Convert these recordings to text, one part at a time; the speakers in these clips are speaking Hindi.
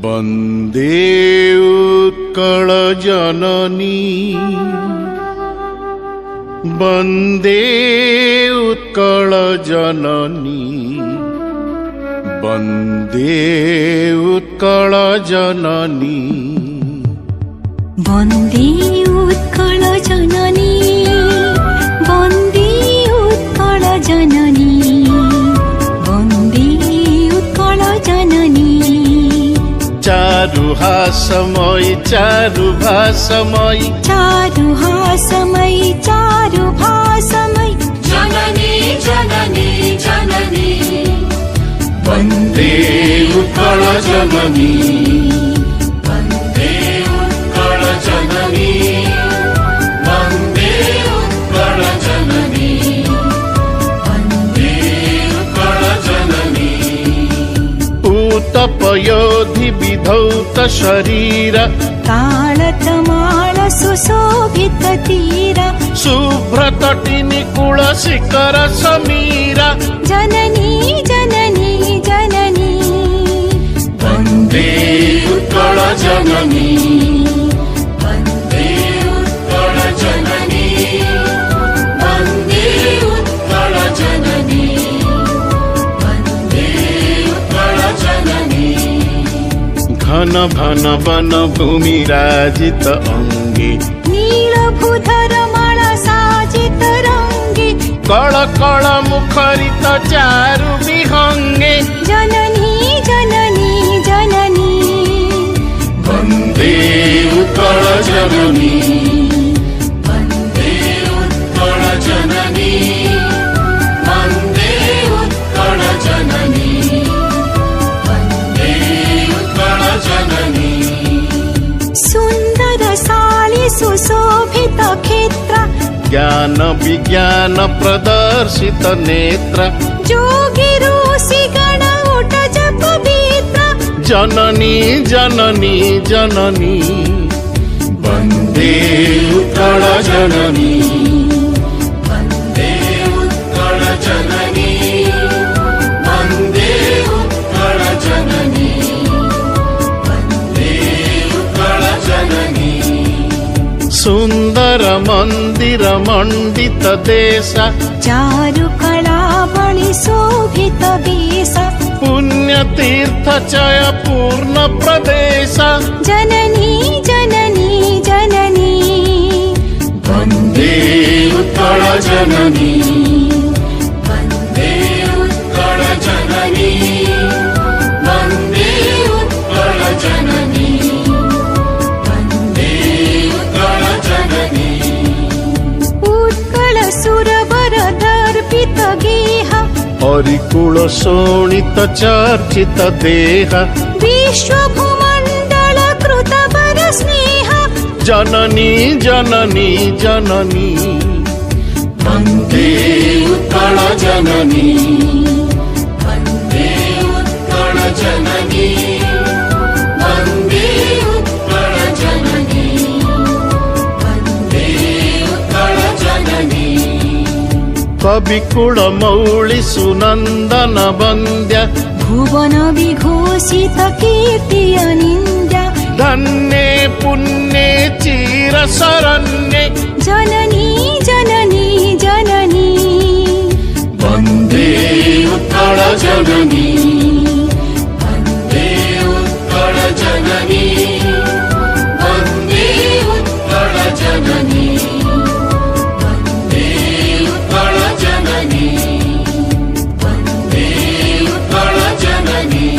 वन्दे उत्कल जननी वन्दे उत्कल जननी वन्दे उत्कल जननी वन्दे उत्कल जननी वन्दे उत्कल जननी वन्दे उत्कल जननी चारुहासमयी चारुभासमयी चारुहासमयी चारुभासमयी जननी जननी जननी वन्दे उत्कल जननी वन्दे उत्कल जननी वन्दे उत्कल जननी वन्दे उत्कल जननी उत्तपयोधि विधौत शरीर ताळतमाळ सुशोभित तीर शुभ्रतटिनि कुलशिखर समीर जननी जननी जननी वन्दे उत्कल जननी वन्दे उत्कल जननी वन्दे उत्कल जननी वन्दे उत्कल जननी घन घन वन भूमि राजित अंगे नीलभूधर माला साजित रंगे कळ कळ मुखरित चारु विहंगे जननी जननी जननी वन्दे उत्कल जननी वन्दे उत्कल जननी वन्दे उत्कल जननी वन्दे उत्कल जननी सुन्दर साली सुशोभित क्षेत्र ज्ञान विज्ञान प्रदर्शित नेत्र जोगी ऋषि गण उठ जप पवित्र जननी जननी जननी वन्दे उत्कल जननी वन्दे उत्कल जननी वन्दे उत्कल जननी वन्दे उत्कल जननी सुन्दर मन्दिर मण्डित देश चारु कलावळि शोभित वेश पुण्यतीर्थ चय पूर्ण प्रदेश जननी जननी जननी वन्दे उत्कल जननी वन्दे उत्कल जननी वन्दे उत्कल जननी वन्दे उत्कल जननी उत्कल सुरवर दर्पित गेह हरिकुल शोणित चर्चित देह विश्वभूमण्डल कृतवर स्नेह जननी जननी जननी वन्दे उत्कल जननी वन्दे उत्कल जननी वन्दे उत्कल जननी वन्दे उत्कल जननी कविकुल मौळि सुनन्दन वन्द्य भुवन विघोषित कीर्ति अनिन्द्य धन्ये पुण्ये चिर शरण्ये जननी जननी जननी वन्दे उत्कल जननी वन्दे उत्कल जननी वन्दे उत्कल जननी वन्दे उत्कल जननी वन्दे उत्कल जननी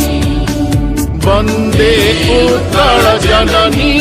वन्दे उत्कल जननी